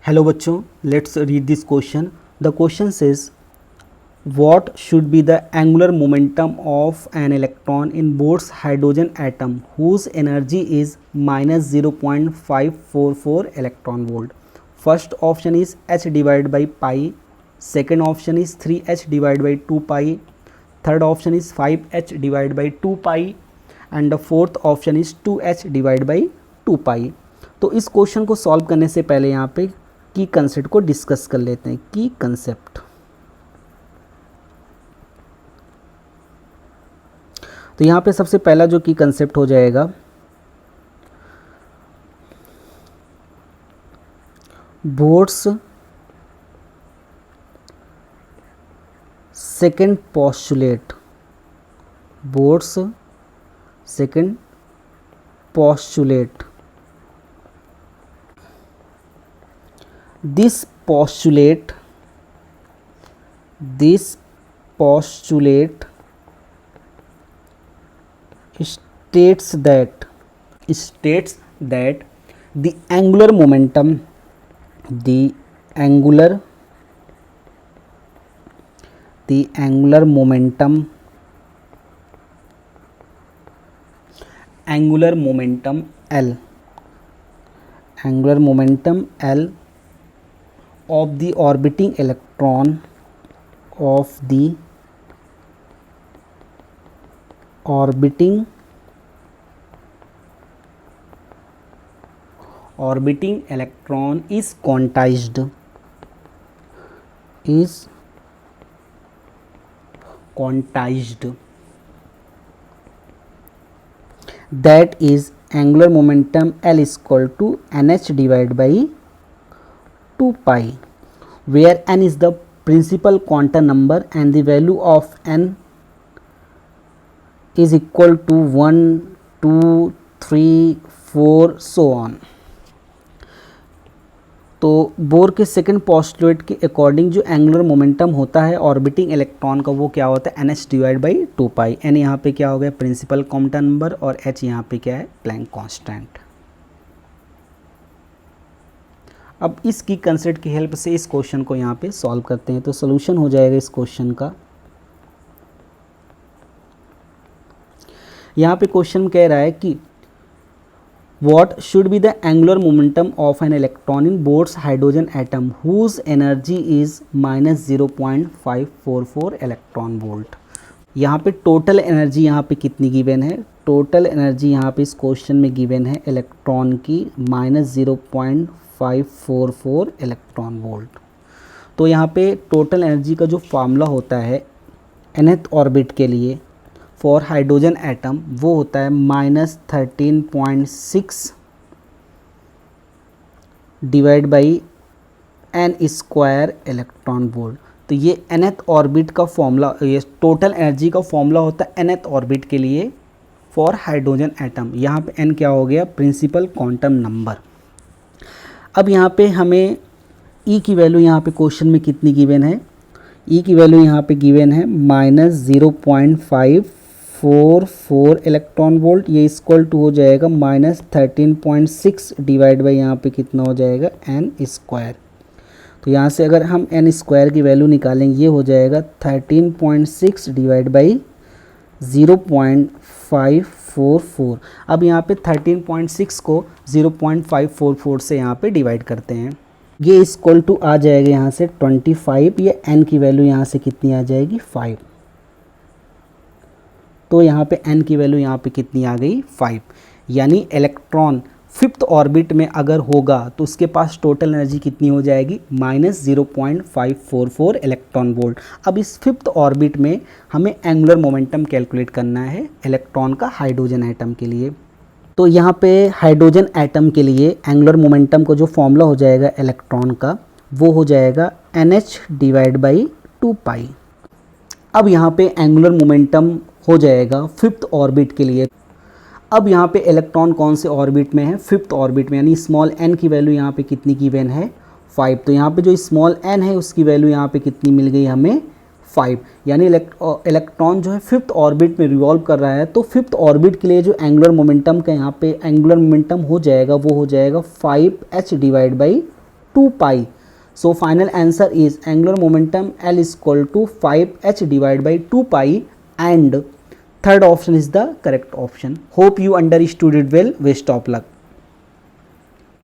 Hello बच्चों, let's read this question. The question says what should be the angular momentum of an electron in Bohr's hydrogen atom whose energy is minus 0.544 electron volt. First option is h divided by pi, second option is 3h divided by 2 pi, third option is 5h divided by 2 pi and the fourth option is 2h divided by 2 pi. तो इस question को solve करने से पहले यहाँ पे की concept को डिस्कस कर लेते हैं. की कंसेप्ट, तो यहाँ पे सबसे पहला जो की कंसेप्ट हो जाएगा, boards second postulate. Boards second postulate. This postulate states that the angular momentum L of the orbiting electron is quantized that is angular momentum L is equal to nh divided by 2 pi, where n is the principal quantum number and the value of n is equal to 1, 2, 3, 4 so on. तो bore के second postulate के according जो angular momentum होता है orbiting electron का, वो क्या होता है nh divide by 2 pi. n यहाँ पे क्या हो गया प्रिंसिपल क्वांटम नंबर और h यहाँ पे क्या है प्लैंक कांस्टेंट. अब इसकी कंसेप्ट की हेल्प से इस क्वेश्चन को यहाँ पे सॉल्व करते हैं. तो सोल्यूशन हो जाएगा इस क्वेश्चन का. यहाँ पे क्वेश्चन कह रहा है कि what should be the angular momentum of an electron in Bohr's hydrogen atom whose energy is minus 0.544 electron volt. यहाँ पे टोटल एनर्जी यहाँ पे कितनी गिवन है? टोटल एनर्जी यहाँ पे इस क्वेश्चन में गिवन है इलेक्ट्रॉन की माइनस 0.544 इलेक्ट्रॉन वोल्ट. तो यहाँ पे टोटल एनर्जी का जो फार्मूला होता है nth ऑर्बिट के लिए फॉर हाइड्रोजन एटम, वो होता है -13.6 divide by n square electron volt. तो ये nth ऑर्बिट का फॉर्मूला, ये टोटल एनर्जी का फॉर्मूला होता है nth ऑर्बिट के लिए फॉर हाइड्रोजन एटम. यहाँ पे n क्या हो गया प्रिंसिपल क्वांटम नंबर. अब यहाँ पे हमें E की वैल्यू यहाँ पे क्वेश्चन में कितनी गिवन है? E की वैल्यू यहाँ पे गिवन है -0.544 इलेक्ट्रॉन वोल्ट. ये इक्वल टू हो जाएगा -13.6 डिवाइड बाई यहाँ पे कितना हो जाएगा n स्क्वायर. तो यहाँ से अगर हम n स्क्वायर की वैल्यू निकालेंगे, ये हो जाएगा 13.6 डिवाइड बाई 0.544. अब यहाँ पे 13.6 को 0.544 से यहाँ पे डिवाइड करते हैं. ये इक्वल टू आ जाएगा यहाँ से 25. ये n की वैल्यू यहाँ से कितनी आ जाएगी 5. तो यहाँ पे n की वैल्यू यहाँ पे कितनी आ गई 5. यानी इलेक्ट्रॉन फिफ्थ ऑर्बिट में अगर होगा तो उसके पास टोटल एनर्जी कितनी हो जाएगी -0.544 इलेक्ट्रॉन वोल्ट. अब इस फिफ्थ ऑर्बिट में हमें एंगुलर मोमेंटम कैलकुलेट करना है इलेक्ट्रॉन का हाइड्रोजन एटम के लिए. तो यहाँ पे हाइड्रोजन एटम के लिए एंगुलर मोमेंटम को जो फॉर्मूला हो जाएगा इलेक्ट्रॉन का, वो हो जाएगा nh डिवाइड बाई 2 पाई. अब यहाँ पे एंगुलर मोमेंटम हो जाएगा फिफ्थ ऑर्बिट के लिए. अब यहाँ पे इलेक्ट्रॉन कौन से ऑर्बिट में है? फिफ्थ ऑर्बिट में. यानी स्मॉल n की वैल्यू यहाँ पे कितनी गिवन है 5. तो यहाँ पे जो स्मॉल n है उसकी वैल्यू यहाँ पे कितनी मिल गई हमें 5. यानी इलेक्ट्रॉन जो है फिफ्थ ऑर्बिट में रिवॉल्व कर रहा है. तो फिफ्थ ऑर्बिट के लिए जो एंगुलर मोमेंटम का यहाँ पे एंगुलर मोमेंटम हो जाएगा, वो हो जाएगा 5h divide by 2 pi. So final answer is angular momentum L is equal to 5h divided by 2 pi, and third option is the correct option. Hope you understood it well. Best of luck.